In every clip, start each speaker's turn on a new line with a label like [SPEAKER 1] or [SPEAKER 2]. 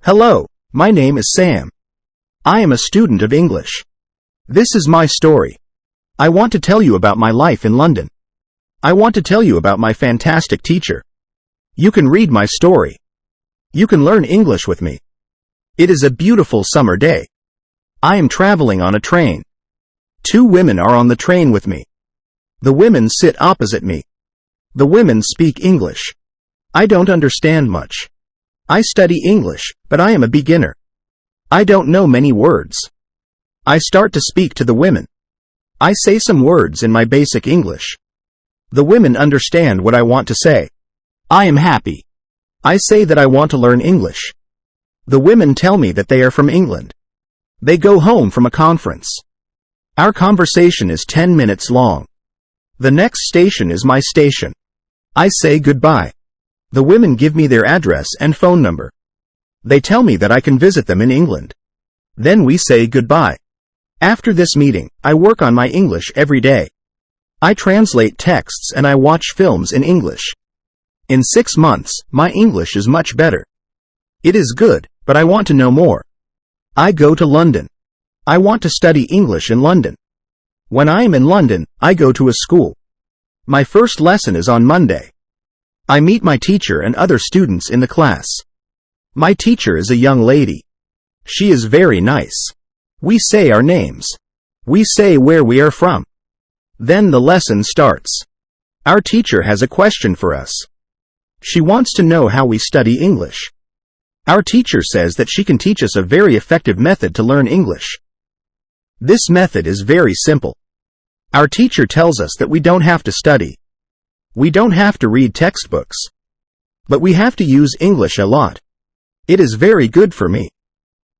[SPEAKER 1] Hello, my name is Sam. I am a student of English. This is my story. I want to tell you about my life in London. I want to tell you about my fantastic teacher. You can read my story. You can learn English with me. It is a beautiful summer day. I am traveling on a train. Two women are on the train with me. The women sit opposite me. The women speak English. I don't understand much. I study English, but I am a beginner. I don't know many words. I start to speak to the women. I say some words in my basic English. The women understand what I want to say. I am happy. I say that I want to learn English. The women tell me that they are from England. They go home from a conference. Our conversation is 10 minutes long. The next station is my station. I say goodbye. The women give me their address and phone number. They tell me that I can visit them in England. Then we say goodbye. After this meeting, I work on my English every day. I translate texts and I watch films in English. In 6 months, my English is much better. It is good, but I want to know more. I go to London. I want to study English in London. When I am in London, I go to a school. My first lesson is on Monday. I meet my teacher and other students in the class. My teacher is a young lady. She is very nice. We say our names. We say where we are from. Then the lesson starts. Our teacher has a question for us. She wants to know how we study English. Our teacher says that she can teach us a very effective method to learn English. This method is very simple. Our teacher tells us that we don't have to study. We don't have to read textbooks. But we have to use English a lot. It is very good for me.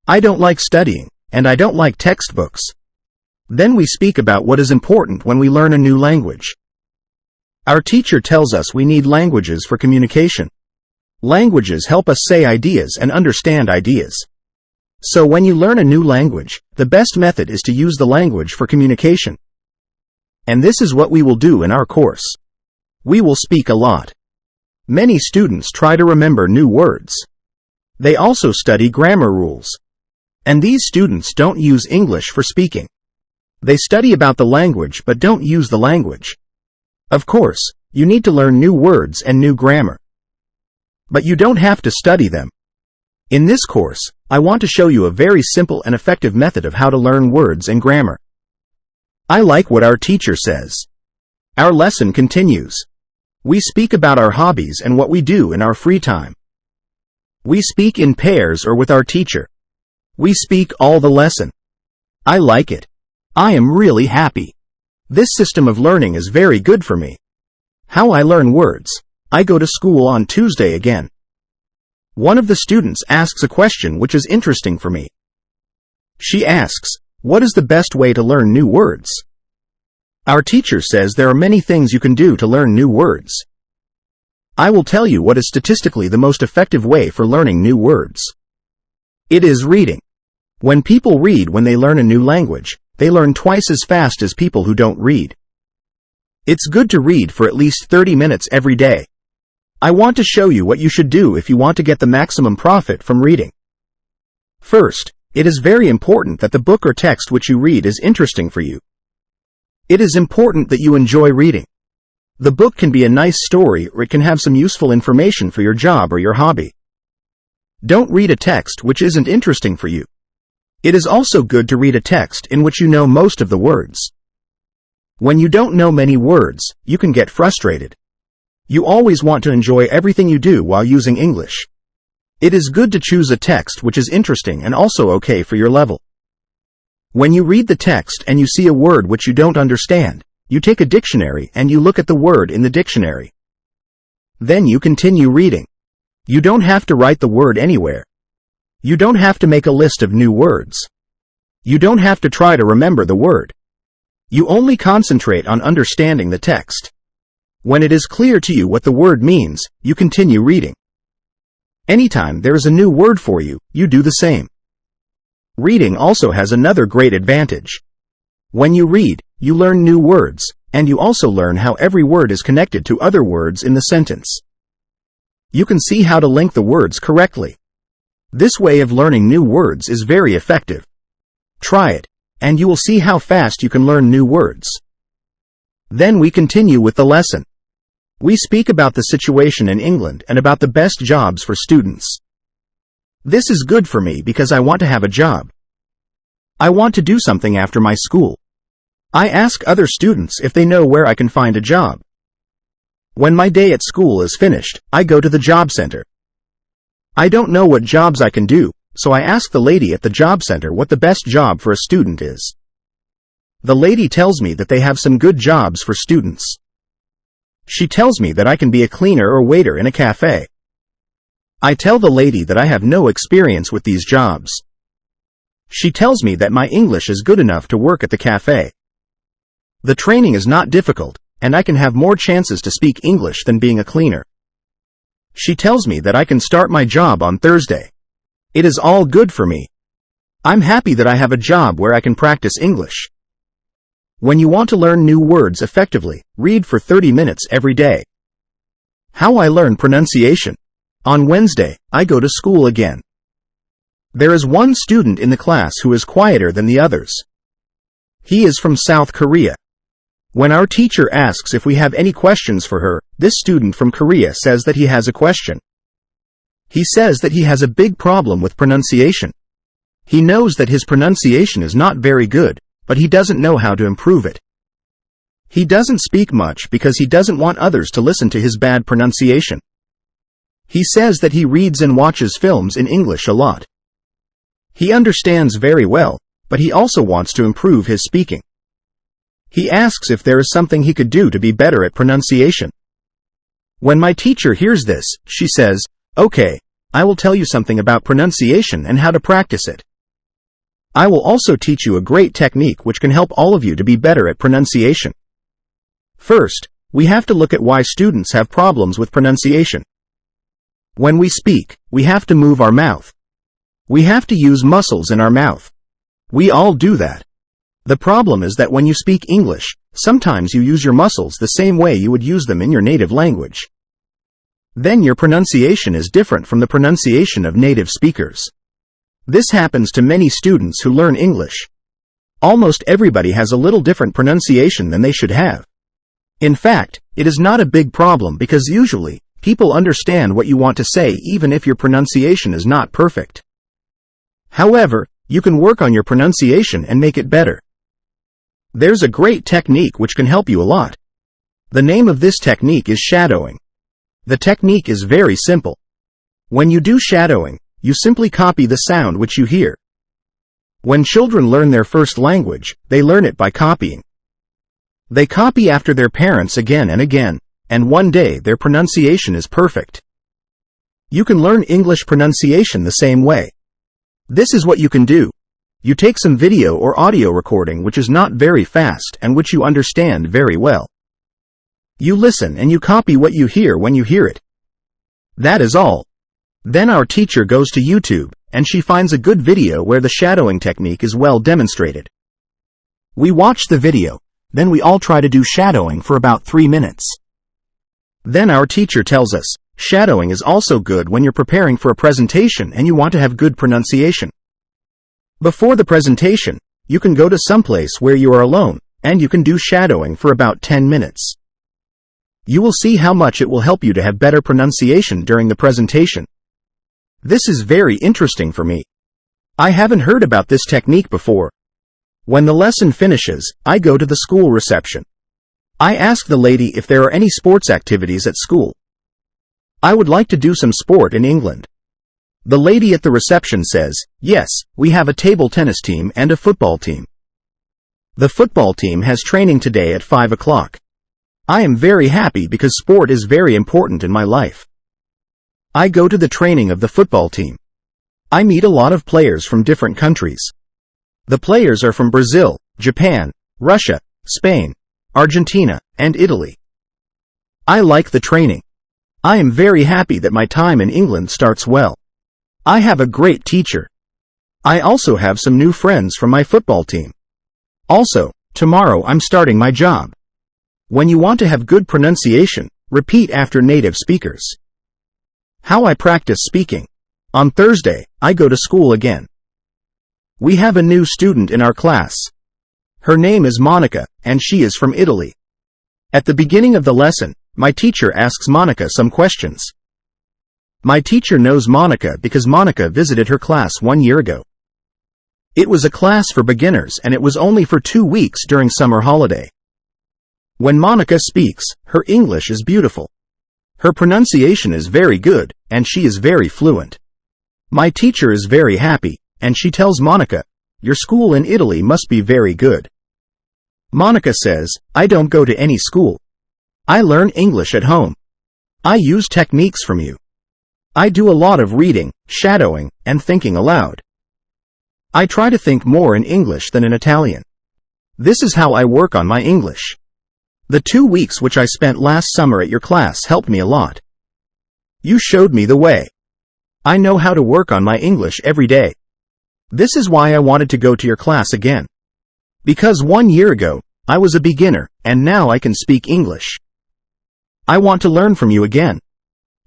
[SPEAKER 1] I don't like studying, and I don't like textbooks. Then we speak about what is important when we learn a new language. Our teacher tells us we need languages for communication. Languages help us say ideas and understand ideas. So when you learn a new language, the best method is to use the language for communication. And this is what we will do in our course. We will speak a lot. Many students try to remember new words. They also study grammar rules. And these students don't use English for speaking. They study about the language but don't use the language. Of course, you need to learn new words and new grammar. But you don't have to study them. In this course, I want to show you a very simple and effective method of how to learn words and grammar. I like what our teacher says. Our lesson continues. We speak about our hobbies and what we do in our free time. We speak in pairs or with our teacher. We speak all the lesson. I like it. I am really happy. This system of learning is very good for me. How I learn words. I go to school on Tuesday again. One of the students asks a question which is interesting for me. She asks, what is the best way to learn new words? Our teacher says there are many things you can do to learn new words. I will tell you what is statistically the most effective way for learning new words. It is reading. When people read when they learn a new language, they learn twice as fast as people who don't read. It's good to read for at least 30 minutes every day. I want to show you what you should do if you want to get the maximum profit from reading. First, it is very important that the book or text which you read is interesting for you. It is important that you enjoy reading. The book can be a nice story or it can have some useful information for your job or your hobby. Don't read a text which isn't interesting for you. It is also good to read a text in which you know most of the words. When you don't know many words, you can get frustrated. You always want to enjoy everything you do while using English. It is good to choose a text which is interesting and also okay for your level. When you read the text and you see a word which you don't understand, you take a dictionary and you look at the word in the dictionary. Then you continue reading. You don't have to write the word anywhere. You don't have to make a list of new words. You don't have to try to remember the word. You only concentrate on understanding the text. When it is clear to you what the word means, you continue reading. Anytime there is a new word for you, you do the same. Reading also has another great advantage. When you read, you learn new words, and you also learn how every word is connected to other words in the sentence. You can see how to link the words correctly. This way of learning new words is very effective. Try it, and you will see how fast you can learn new words. Then we continue with the lesson. We speak about the situation in England and about the best jobs for students. This is good for me because I want to have a job. I want to do something after my school. I ask other students if they know where I can find a job. When my day at school is finished, I go to the job center. I don't know what jobs I can do, so I ask the lady at the job center what the best job for a student is. The lady tells me that they have some good jobs for students. She tells me that I can be a cleaner or waiter in a cafe. I tell the lady that I have no experience with these jobs. She tells me that my English is good enough to work at the cafe. The training is not difficult, and I can have more chances to speak English than being a cleaner. She tells me that I can start my job on Thursday. It is all good for me. I'm happy that I have a job where I can practice English. When you want to learn new words effectively, read for 30 minutes every day. How I learn pronunciation. On Wednesday, I go to school again. There is one student in the class who is quieter than the others. He is from South Korea. When our teacher asks if we have any questions for her, this student from Korea says that he has a question. He says that he has a big problem with pronunciation. He knows that his pronunciation is not very good, but he doesn't know how to improve it. He doesn't speak much because he doesn't want others to listen to his bad pronunciation. He says that he reads and watches films in English a lot. He understands very well, but he also wants to improve his speaking. He asks if there is something he could do to be better at pronunciation. When my teacher hears this, she says, "Okay, I will tell you something about pronunciation and how to practice it. I will also teach you a great technique which can help all of you to be better at pronunciation." First, we have to look at why students have problems with pronunciation. When we speak, we have to move our mouth. We have to use muscles in our mouth. We all do that. The problem is that when you speak English, sometimes you use your muscles the same way you would use them in your native language. Then your pronunciation is different from the pronunciation of native speakers. This happens to many students who learn English. Almost everybody has a little different pronunciation than they should have. In fact, it is not a big problem because usually, people understand what you want to say even if your pronunciation is not perfect. However, you can work on your pronunciation and make it better. There's a great technique which can help you a lot. The name of this technique is shadowing. The technique is very simple. When you do shadowing, you simply copy the sound which you hear. When children learn their first language, they learn it by copying. They copy after their parents again and again, and one day their pronunciation is perfect. You can learn English pronunciation the same way. This is what you can do. You take some video or audio recording which is not very fast and which you understand very well. You listen and you copy what you hear when you hear it. That is all. Then our teacher goes to YouTube, and she finds a good video where the shadowing technique is well demonstrated. We watch the video, then we all try to do shadowing for about 3 minutes. Then our teacher tells us, shadowing is also good when you're preparing for a presentation and you want to have good pronunciation. Before the presentation, you can go to someplace where you are alone, and you can do shadowing for about 10 minutes. You will see how much it will help you to have better pronunciation during the presentation. This is very interesting for me. I haven't heard about this technique before. When the lesson finishes, I go to the school reception. I ask the lady if there are any sports activities at school. I would like to do some sport in England. The lady at the reception says, "Yes, we have a table tennis team and a football team. The football team has training today at 5 o'clock. I am very happy because sport is very important in my life. I go to the training of the football team. I meet a lot of players from different countries. The players are from Brazil, Japan, Russia, Spain, Argentina, and Italy. I like the training. I am very happy that my time in England starts well. I have a great teacher. I also have some new friends from my football team. Also, tomorrow I'm starting my job." When you want to have good pronunciation, repeat after native speakers. How I practice speaking. On Thursday, I go to school again. We have a new student in our class. Her name is Monica, and she is from Italy. At the beginning of the lesson, my teacher asks Monica some questions. My teacher knows Monica because Monica visited her class 1 year ago. It was a class for beginners and it was only for 2 weeks during summer holiday. When Monica speaks, her English is beautiful. Her pronunciation is very good, and she is very fluent. My teacher is very happy, and she tells Monica, "Your school in Italy must be very good." Monica says, "I don't go to any school. I learn English at home. I use techniques from you. I do a lot of reading, shadowing, and thinking aloud. I try to think more in English than in Italian. This is how I work on my English. The 2 weeks which I spent last summer at your class helped me a lot. You showed me the way. I know how to work on my English every day. This is why I wanted to go to your class again. Because 1 year ago, I was a beginner, and now I can speak English. I want to learn from you again."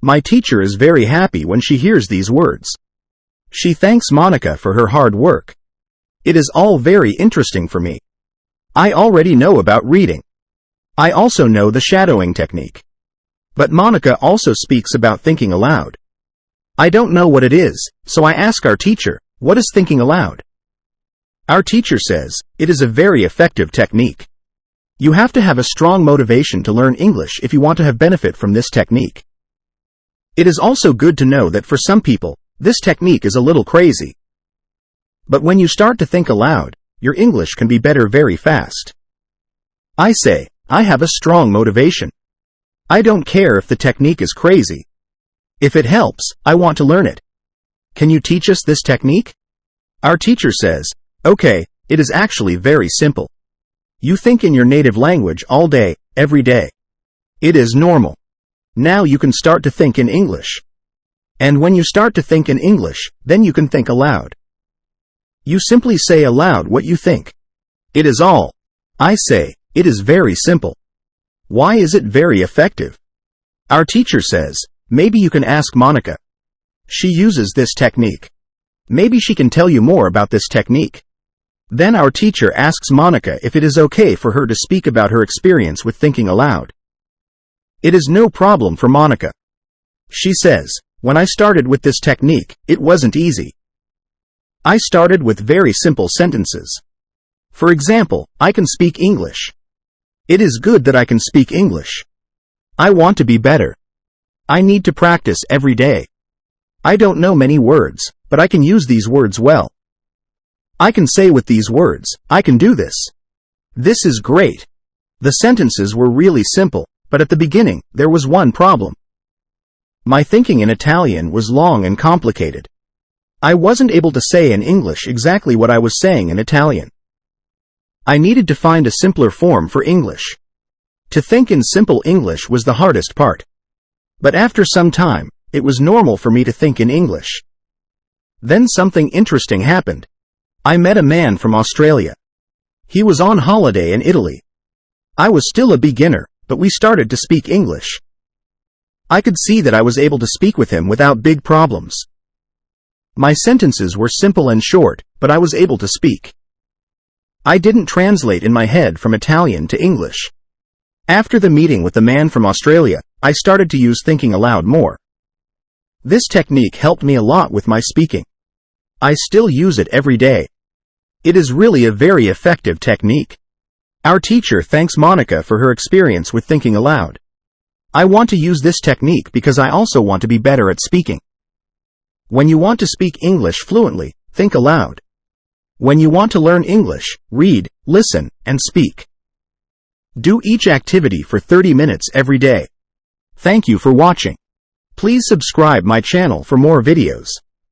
[SPEAKER 1] My teacher is very happy when she hears these words. She thanks Monica for her hard work. It is all very interesting for me. I already know about reading. I also know the shadowing technique. But Monica also speaks about thinking aloud. I don't know what it is, so I ask our teacher, "What is thinking aloud?" Our teacher says, "It is a very effective technique. You have to have a strong motivation to learn English if you want to have benefit from this technique. It is also good to know that for some people, this technique is a little crazy. But when you start to think aloud, your English can be better very fast." I say, I have a strong motivation. I don't care if the technique is crazy. If it helps, I want to learn it. Can you teach us this technique? Our teacher says, "Okay, it is actually very simple. You think in your native language all day, every day. It is normal. Now you can start to think in English. And when you start to think in English, then you can think aloud. You simply say aloud what you think. It is all." I say, "It is very simple. Why is it very effective?" Our teacher says, "Maybe you can ask Monica. She uses this technique. Maybe she can tell you more about this technique." Then our teacher asks Monica if it is okay for her to speak about her experience with thinking aloud. It is no problem for Monica. She says, "When I started with this technique, it wasn't easy. I started with very simple sentences. For example, I can speak English. It is good that I can speak English. I want to be better. I need to practice every day. I don't know many words, but I can use these words well. I can say with these words, I can do this. This is great." The sentences were really simple, but at the beginning, there was one problem. My thinking in Italian was long and complicated. I wasn't able to say in English exactly what I was saying in Italian. I needed to find a simpler form for English. To think in simple English was the hardest part. But after some time, it was normal for me to think in English. Then something interesting happened. I met a man from Australia. He was on holiday in Italy. I was still a beginner, but we started to speak English. I could see that I was able to speak with him without big problems. My sentences were simple and short, but I was able to speak. I didn't translate in my head from Italian to English. After the meeting with the man from Australia, I started to use thinking aloud more. This technique helped me a lot with my speaking. I still use it every day. It is really a very effective technique. Our teacher thanks Monica for her experience with thinking aloud. I want to use this technique because I also want to be better at speaking. When you want to speak English fluently, think aloud. When you want to learn English, read, listen, and speak. Do each activity for 30 minutes every day. Thank you for watching. Please subscribe my channel for more videos.